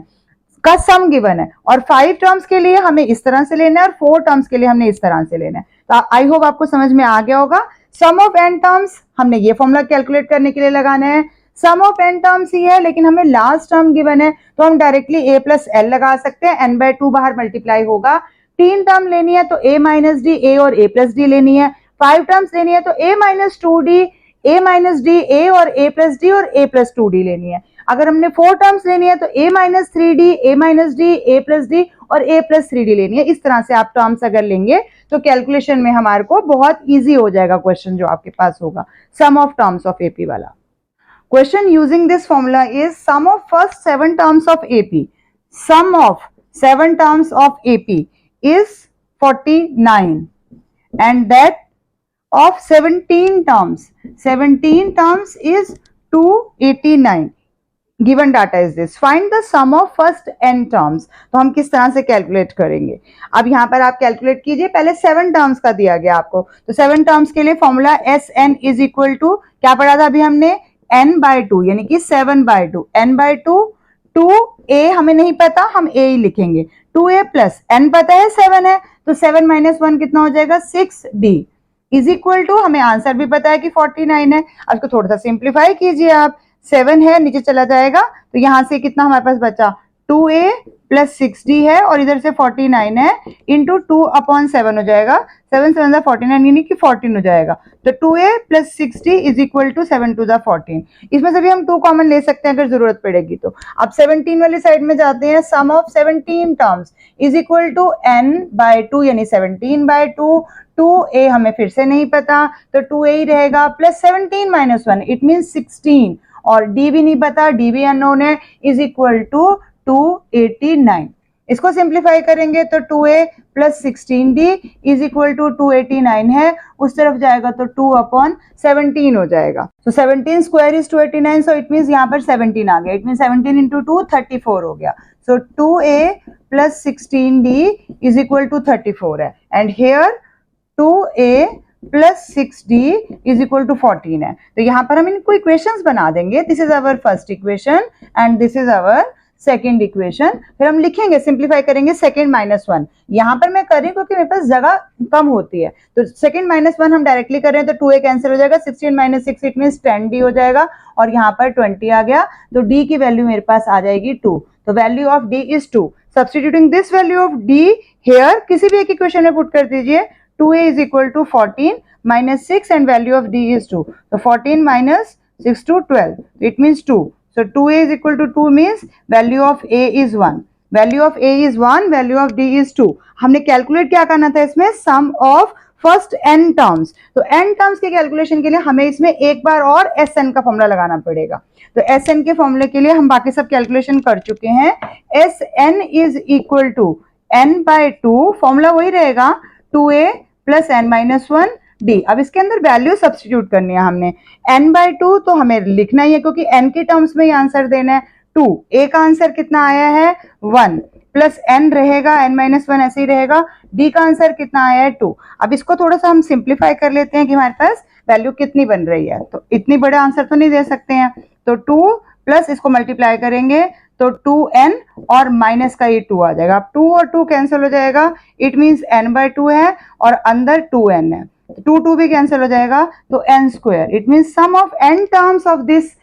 का सम गिवन है, और 5 टर्म्स के लिए हमें इस तरह से लेना है और 4 टर्म्स के लिए हमने इस तरह से लेना है. तो आई होप आपको समझ में आ गया होगा. सम ऑफ n टर्म्स हमने ये फॉर्मूला कैलकुलेट करने के लिए लगाना है. सम ऑफ n टर्म्स ही है, लेकिन हमें लास्ट टर्म गिवन है, तो हम डायरेक्टली a plus l लगा सकते हैं, n by 2 बाहर मल्टीप्लाई होगा. 3 टर्म लेनी है तो a minus d, a और a plus d लेनी है. 5 टर्म्स लेनी है तो a minus 2d, a minus d, a और a plus d और a plus 2d लेनी है. अगर हमने 4 टर्म्स लेनी है तो a minus 3d, a minus d, a plus d और a plus 3d लेनी है. इस तरह से आप टर्म्स अगर लेंगे तो कैलकुलेशन में हमारे को बहुत इजी हो जाएगा क्वेश्चन जो आपके पास होगा, sum of terms of AP वाला. Question using this formula is sum of first 7 terms of AP. Sum of 7 terms of AP is 49 and that of 17 terms. 17 terms is 289. Given data is this. Find the sum of first n terms. तो हम किस तरह से calculate करेंगे, अब यहाँ पर आप कैलकुलेट कीजिए. पहले 7 टर्म्स का दिया गया आपको, तो 7 टर्म्स के लिए formula Sn is equal to क्या पढ़ा था अभी हमने, n by 2 यानी कि 7 by 2, n by 2, 2a हमें नहीं पता, हम a ही लिखेंगे, 2a plus n पता है 7 है, तो 7 minus 1 कितना हो जाएगा, 6d इज इक्वल टू, हमें आंसर भी पता है कि 49 है. अब इसको थोड़ा सा सिंप्लीफाई कीजिए आप, 7 है नीचे चला जाएगा, तो यहाँ से कितना हमारे पास बचा, 2a plus 6d है और इधर से 49 है, इंटू 2/7 हो जाएगा, 7 7 49 यानी कि 14 हो जाएगा. तो 2a plus 6d is equal to 7 to the 14. इसमें से भी हम 2 कॉमन ले सकते हैं अगर जरूरत पड़ेगी तो. अब 17 वाली साइड में जाते हैं. Sum of 17 terms is equal to n by 2 यानी 17 by 2. 2a हमें फिर से नहीं पता, तो 2a ही रहेगा, प्लस 17 minus 1 इट मीन 16, और d भी नहीं पता, d भी अननोन है, इज इक्वल टू 289. इसको सिंप्लीफाई करेंगे तो 2a plus 16d is equal to 289 है, उस तरफ जाएगा तो 2/17 हो जाएगा। तो 17 square is 289, so it means यहाँ पर 17 आ गया, इट मीन 17 इंटू 2 34 हो गया। So 2a plus 16d is equal to 34 है, and here 2a plus 6d is equal to 14 है। तो यहाँ पर हम इनको इक्वेशंस बना देंगे, this is our first equation and this is our second equation. फिर हम लिखेंगे, सिंप्लीफाई करेंगे सेकेंड माइनस वन, यहाँ पर मैं कर रही हूँ क्योंकि मेरे पास जगह कम होती है, तो सेकेंड माइनस वन हम डायरेक्टली कर रहे हैं तो 2a कैंसिल हो जाएगा, 16 माइनस 6 इट मीन्स 10d हो जाएगा, और यहाँ पर 20 आ गया, तो d की वैल्यू मेरे पास आ जाएगी 2। तो value of d is 2। Substituting this value of d here किसी भी एक इक्वेशन में पुट कर दीजिए, 2a is equal to 14 minus 6 and value of d is 2. So 14 minus 6 to 12. It means 2. So 2a is equal to 2 means value of a is 1. Value of a is 1, value of d is 2. हमने calculate क्या करना था इसमें, सम of first n terms. तो n terms के calculation के लिए हमें इसमें एक बार और Sn का फॉर्मूला लगाना पड़ेगा। तो Sn के फॉर्मूले के लिए हम बाकी सब कैलकुलेशन कर चुके हैं। Sn is equal to n by 2, formula वही रहेगा 2a plus n minus 1 d। अब इसके अंदर वैल्यू सब्स्टिट्यूट करनी है हमने, n बाय 2 तो हमें लिखना ही है क्योंकि n के टर्म्स में ही आंसर देना है। 2 a का आंसर कितना आया है 1, प्लस n रहेगा, n माइनस 1 ऐसे ही रहेगा, d का आंसर कितना आया है 2। अब इसको थोड़ा सा हम सिंप्लीफाई कर लेते हैं कि हमारे पास वैल्यू कितनी बन रही है, तो इतनी बड़ा आंसर तो नहीं दे सकते हैं, तो 2 प्लस इसको मल्टीप्लाई करेंगे तो 2n और माइनस का ये 2 आ जाएगा। अब 2 और 2 कैंसिल हो जाएगा, इट मीन्स n बाय 2 है और अंदर 2n है, 2 भी कैंसिल हो जाएगा तो n square. It means sum of n terms of this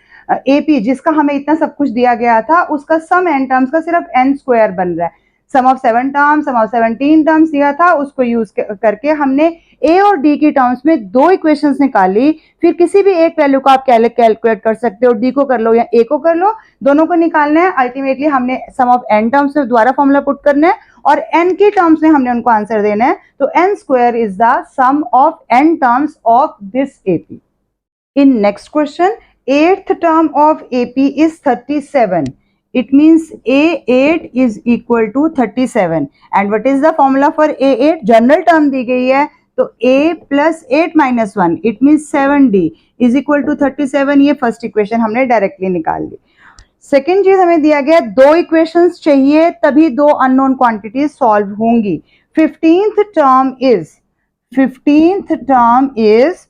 AP जिसका हमें इतना सब कुछ दिया गया था उसका सम n टर्म्स का सिर्फ n स्क्वायर बन रहा है। Sum of 7 terms, sum of 17 terms दिया था, उसको यूज करके हमने a और d की टर्म्स में दो इक्वेशंस निकाली। फिर किसी भी एक वैल्यू को आप कैलकुलेट कर सकते हो, d को कर लो या a को कर लो, दोनों को निकालना है। अल्टीमेटली हमने सम ऑफ n टर्म्स में दोबारा फॉर्मूला पुट करना है और n की टर्म्स में हमने उनको आंसर देना है। तो n square is the sum of n terms of this AP। In next question, 8th term of AP is 37. It means A8 is equal to 37. And what is the formula for A8? General term दी गई है, तो A plus 8 minus 1, it means 7D is equal to 37। ये first equation हमने directly निकाल ली। Second चीज हमें दिया गया, दो इक्वेशंस चाहिए तभी दो अननोन क्वांटिटीज सॉल्व होंगी। 15th term is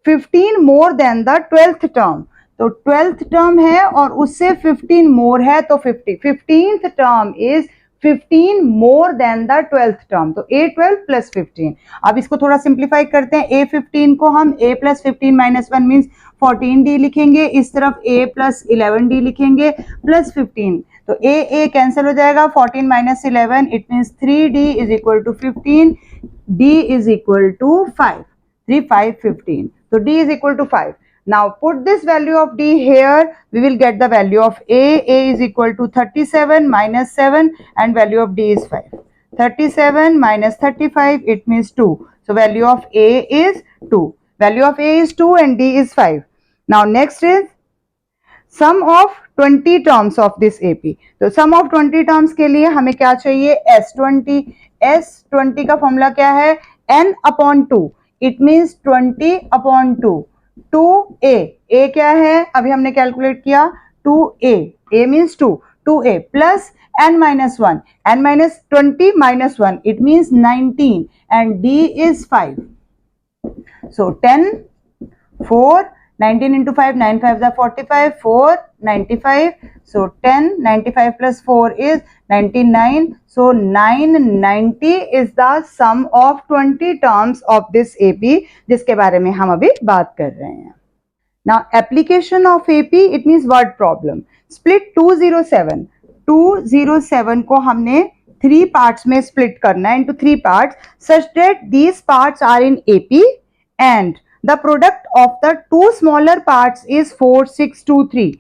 15 more than the 12th term। तो 12th टर्म है और उससे 15 मोर है तो 50। 15th term is 15 more than the 12th term, तो A12 प्लस 15। अब इसको थोड़ा सिंप्लीफाई करते हैं, A15 को हम A plus 15 minus 1 means 14D लिखेंगे, इस तरफ A प्लस 11D लिखेंगे प्लस 15, तो A कैंसिल हो जाएगा, 14 minus 11 it means 3D is equal to 15, D is equal to 5, 3 5 15, तो D is equal to 5। Now put this value of D here, we will get the value of A is equal to 37 minus 7 and value of D is 5. 37 minus 35, it means 2. So value of A is 2. Value of A is 2 and D is 5. Now next is sum of 20 terms of this AP. तो sum of 20 terms के लिए हमें क्या चाहिए, S20. S20 का formula क्या है, n upon 2. It means 20 upon 2. 2a, a क्या है अभी हमने कैलकुलेट किया, 2a, a means 2, 2a plus n minus 1, n minus 20 minus 1, it means 19 and D is 5. So 10, 4, 19 into 5, 9 5 are 45, 4, 95. So 10, 95 plus 4 is 99. So 990 is the sum of 20 terms of this AP जिसके बारे में हम अभी बात कर रहे हैं। Now application of AP, it means word problem. Split 207. 207 को हमने 3 parts में split करना है into 3 parts such that these parts are in AP and the product of the 2 smaller parts is 4 6 2 3।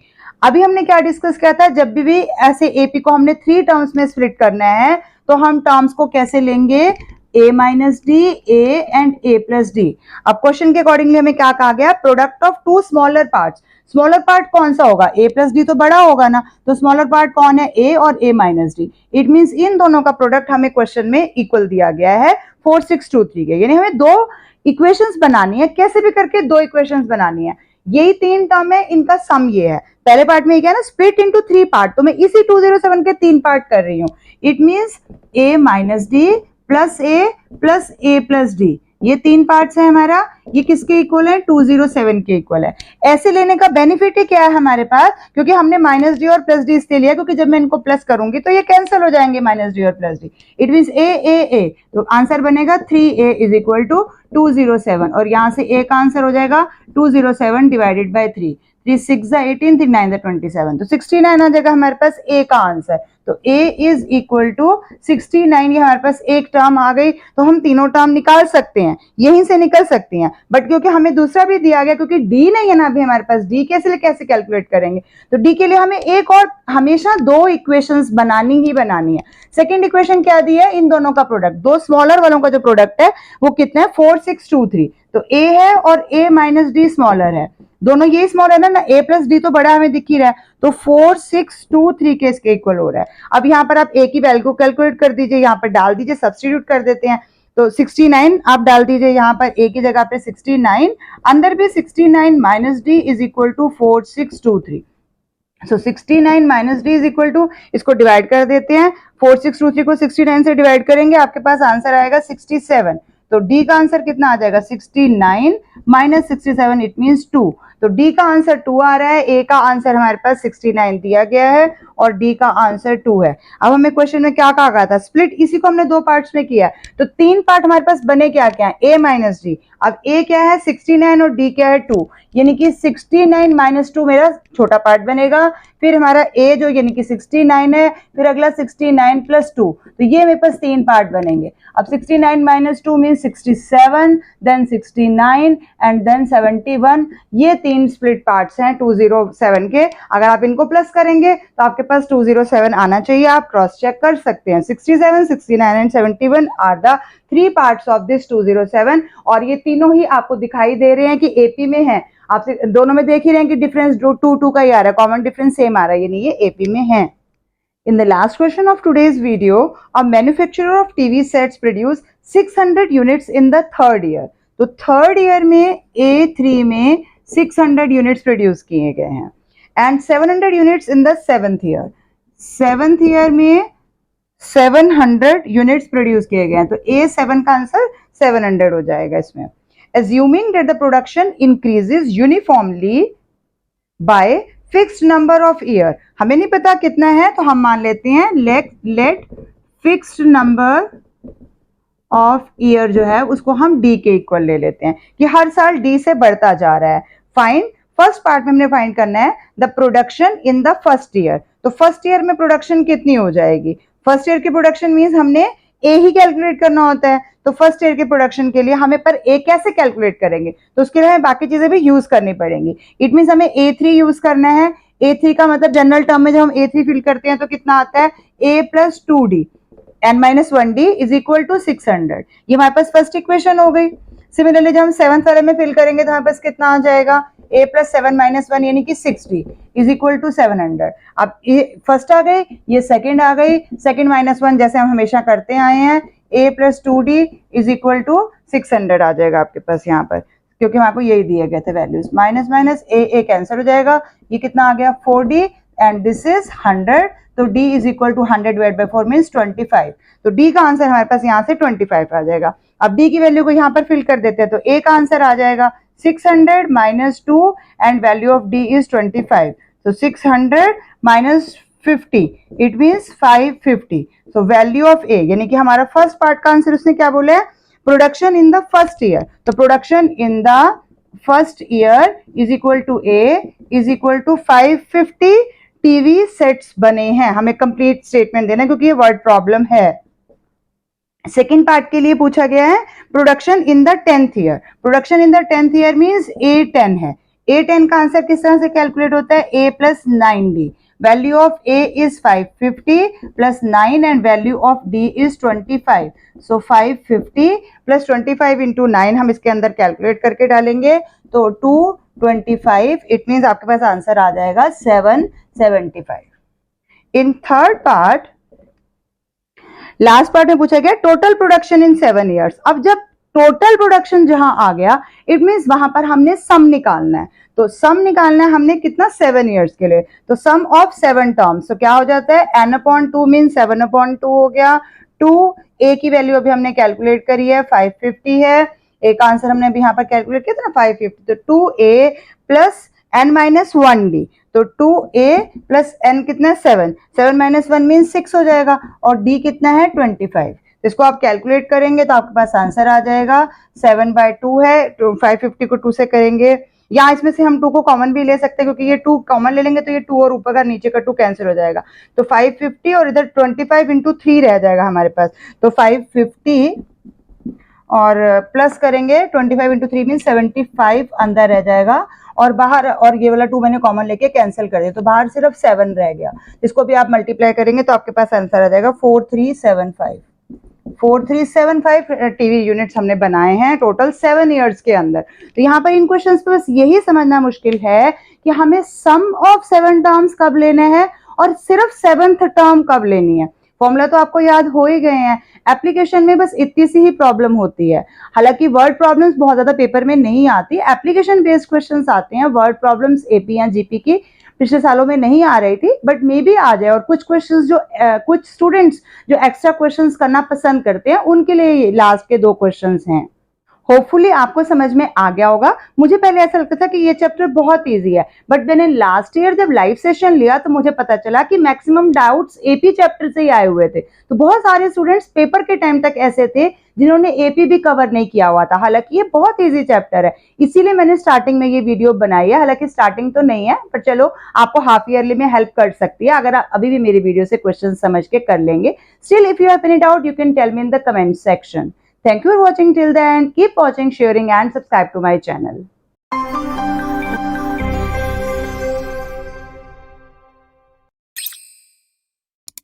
अभी हमने क्या डिस्कस किया था, जब भी ऐसे AP को हमने 3 टर्म्स में स्प्लिट करना है तो हम टर्म्स को कैसे लेंगे, A minus D, A and A plus D. अब क्वेश्चन के अकॉर्डिंगली हमें क्या कहा गया, product of two smaller parts. Smaller part कौन सा होगा, A प्लस डी तो बड़ा होगा ना, तो स्मॉलर पार्ट कौन है, A और A minus D. It means इन दोनों का प्रोडक्ट हमें क्वेश्चन में इक्वल दिया गया है 4623 के, यानी हमें दो इक्वेशंस बनानी है, कैसे भी करके दो इक्वेशंस बनानी है। यही तीन टर्म है, इनका सम ये है। पहले पार्ट में क्या है ना, स्प्लिट इनटू 3 पार्ट, तो मैं इसी 207 के 3 पार्ट कर रही हूं। It means A minus D plus A plus D, ये 3 पार्ट्स है हमारा। ये किसके इक्वल है, 207 के इक्वल है। ऐसे लेने का बेनिफिट ही क्या है हमारे पास, क्योंकि हमने माइनस डी और प्लस डी इसलिए लिया क्योंकि जब मैं इनको प्लस करूंगी तो ये कैंसिल हो जाएंगे, माइनस डी और plus D. It means A, तो आंसर बनेगा 3A इज इक्वल टू 207, और यहां से A का आंसर हो जाएगा 207 डिवाइडेड बाय 3। 3 6 18, 3 9 27, तो 69 आ जाएगा हमारे पास A का आंसर। तो A इज इक्वल टू 69, ये हमारे पास एक टर्म आ गई, तो हम तीनों टर्म निकाल सकते हैं, यहीं से निकल सकती हैं। बट क्योंकि हमें दूसरा भी दिया गया, क्योंकि D नहीं है ना अभी हमारे पास, D कैसे कैलकुलेट करेंगे, तो D के लिए हमें एक और हमेशा दो इक्वेशंस बनानी ही बनानी है। सेकेंड इक्वेशन क्या दी है, इन दोनों का प्रोडक्ट, दो स्मॉलर वालों का जो प्रोडक्ट है वो कितना है, 4623। तो A है और A माइनस डी स्मॉलर है, दोनों ये स्मॉलर है ना, A प्लस डी तो बड़ा हमें दिख ही रहा है, तो 4623 के इसके इक्वल हो रहा है। अब यहाँ पर आप A की वैल्यू को कैलकुलेट कर दीजिए, यहाँ पर डाल दीजिए, सब्स्टिट्यूट कर देते हैं, तो 69 आप डाल दीजिए यहाँ पर A की जगह पे 69, अंदर भी 69 minus D is equal to 4623। So 69 minus D is equal to, इसको डिवाइड कर देते हैं, 4623 को 69 से डिवाइड करेंगे, आपके पास आंसर आएगा 67। तो D का आंसर कितना आ जाएगा, 69 माइनस 67, इट मींस 2। तो D का आंसर 2 आ रहा है, A का आंसर हमारे पास 69 दिया गया है और D का आंसर 2 है। अब हमें क्वेश्चन में क्या कहा गया था, स्प्लिट, इसी को हमने दो पार्ट्स में किया, तो 3 पार्ट हमारे पास बने क्या क्या है, A माइनस डी। अब A क्या है 69 और D क्या है 2, यानी कि 69 माइनस 2 मेरा छोटा पार्ट बनेगा, फिर हमारा A जो यानी कि 69 है, फिर अगला 69 प्लस 2, तो ये मेरे पास 3 पार्ट बनेंगे। अब 69 minus 2 mean 67, then 69 and then 71, ये 3 स्प्लिट पार्ट्स हैं 207 के। अगर आप इनको प्लस करेंगे तो आपके पास 207 आना चाहिए, आप क्रॉस चेक कर सकते हैं। 67, 69 and 71 are the 3 parts of this 207, और ये तीनों ही आपको दिखाई दे रहे हैं कि एपी में है। आप दोनों में देख ही रहे हैं कि डिफरेंस जो 2 का ही आ रहा है, कॉमन डिफरेंस सेम आ रहा है, यानी ये एपी में है। In the last question of today's video, a manufacturer of TV sets produce 600 units in the third year. तो थर्ड ईयर में A3 में 600 यूनिट्स प्रोड्यूस किए गए हैं, and 700 units in the seventh year. Seventh year में 700 units produce किए गए हैं, तो A7 का आंसर 700 हो जाएगा इसमें। Assuming that the production increases uniformly by fixed number of year, हमें नहीं पता कितना है, तो हम मान लेते हैं let fixed number of year जो है उसको हम डी के इक्वल ले लेते हैं कि हर साल डी से बढ़ता जा रहा है। फाइंड, फर्स्ट पार्ट में हमने फाइंड करना है the production in the first year. तो फर्स्ट ईयर में प्रोडक्शन कितनी हो जाएगी, फर्स्ट ईयर की प्रोडक्शन मीन्स हमने ए ही कैलकुलेट करना होता है, तो फर्स्ट ईयर के प्रोडक्शन के लिए हमें पर ए कैसे कैलकुलेट करेंगे, तो उसके लिए हमें बाकी चीजें भी यूज करनी पड़ेंगी। इट मीन्स हमें A3 यूज करना है। A3 का मतलब जनरल टर्म में जब हम A3 फिल करते हैं तो कितना आता है, A plus 2D n minus 1D is equal to 600। ये हमारे पास फर्स्ट इक्वेशन हो गई। सिमिलरली जब हम सेवंथ वाले में फिल करेंगे तो हमारे पास कितना आ जाएगा, A प्लस 7 माइनस 1 यानी कि 60 इज इक्वल टू 700। अब ये फर्स्ट आ गई, ये सेकंड आ गई, सेकंड माइनस 1 जैसे हम हमेशा करते आए हैं, A plus 2D is equal to 600 आ जाएगा आपके पास यहाँ पर, क्योंकि हमारे को यही दिए गए थे values. Minus minus A cancel हो जाएगा, ये कितना आ गया 4D एंड दिस इज 100, तो D is equal to 100 divide by 4 means 25। तो D का आंसर हमारे पास यहाँ से 25 आ जाएगा। अब D की वैल्यू को यहाँ पर फिल कर देते हैं, तो A का आंसर आ जाएगा 600 minus 2 and value of D is 25। तो 600 minus 50 it means 550। So value of A यानी कि हमारा फर्स्ट पार्ट का आंसर उसने क्या बोला है, production in the first year. तो production in the first year is equal to A is equal to 550 TV sets बने हैं। हमें कंप्लीट स्टेटमेंट देना है क्योंकि ये वर्ड प्रॉब्लम है। सेकेंड पार्ट के लिए पूछा गया है production in the 10th year. Production in the 10th year means A10 है। A10 का आंसर किस तरह से कैलकुलेट होता है, A plus 9D। value of A is 550 plus 9 and value of D is 25. So 550 plus 25 into 9 हम इसके अंदर कैलकुलेट करके डालेंगे तो 225. इट मीन्स आपके पास आंसर आ जाएगा 775. In third part, last part में पूछा गया टोटल प्रोडक्शन इन 7 years. अब जब टोटल प्रोडक्शन जहां आ गया, इट मीन्स वहां पर हमने सम निकालना है. तो सम निकालना है हमने कितना, 7 years के लिए. तो सम ऑफ 7 टर्म्स, तो क्या हो जाता है, n/2 मीन 7/2 हो गया. 2 a की वैल्यू अभी हमने कैलकुलेट करी है 550 है. a का आंसर हमने अभी यहाँ पर कैलकुलेट किया था ना 550. तो 2a प्लस n-1d. तो 2a प्लस n कितना है 7. 7 - 1 मीन 6 हो जाएगा. और d कितना है 25. इसको आप कैलकुलेट करेंगे तो आपके पास आंसर आ जाएगा 7/2 है. 550 को 2 से करेंगे, या इसमें से हम 2 को कॉमन भी ले सकते हैं क्योंकि ये 2 कॉमन ले लेंगे तो ये 2 और ऊपर का नीचे का 2 कैंसिल हो जाएगा. तो 550 और इधर 25 into 3 रह जाएगा हमारे पास. तो 550 और प्लस करेंगे 25 into 3 मीन 75 अंदर रह जाएगा. और बाहर, और ये वाला 2 मैंने कॉमन लेके कैंसिल कर दिया तो बाहर सिर्फ 7 रह गया. इसको भी आप मल्टीप्लाई करेंगे तो आपके पास आंसर आ जाएगा 4375. 4375 टीवी यूनिट्स हमने बनाए हैं टोटल 7 years के अंदर. तो यहाँ पर इन क्वेश्चंस पे बस यही समझना मुश्किल है कि हमें सम ऑफ 7 टर्म्स कब लेने हैं और सिर्फ 7th टर्म कब लेनी है. फॉर्मूला तो आपको याद हो ही गए हैं. एप्लीकेशन में बस इतनी सी ही प्रॉब्लम होती है. हालांकि वर्ड प्रॉब्लम्स बहुत ज्यादा पेपर में नहीं आती, एप्लीकेशन बेस्ड क्वेश्चंस आते हैं. वर्ड प्रॉब्लम्स एपी या जीपी की पिछले सालों में नहीं आ रही थी, बट मे बी आ जाए. और कुछ क्वेश्चंस जो कुछ स्टूडेंट्स जो एक्स्ट्रा क्वेश्चंस करना पसंद करते हैं उनके लिए लास्ट के 2 क्वेश्चंस हैं. होपफुली आपको समझ में आ गया होगा. मुझे पहले ऐसा लगता था कि ये चैप्टर बहुत इजी है, बट मैंने लास्ट ईयर जब लाइव सेशन लिया तो मुझे पता चला कि मैक्सिमम डाउट्स एपी चैप्टर से ही आए हुए थे. तो बहुत सारे स्टूडेंट्स पेपर के टाइम तक ऐसे थे जिन्होंने एपी भी कवर नहीं किया हुआ था. हालांकि ये बहुत इजी चैप्टर है, इसीलिए मैंने स्टार्टिंग में ये वीडियो बनाई है. हालांकि स्टार्टिंग तो नहीं है, पर चलो आपको हाफ ईयरली में हेल्प कर सकती है अगर आप अभी भी मेरी वीडियो से क्वेश्चन समझ के कर लेंगे. Still if you have any doubt you can tell me in the comment section. Thank you for watching till the end. Keep watching, sharing and subscribe to my channel.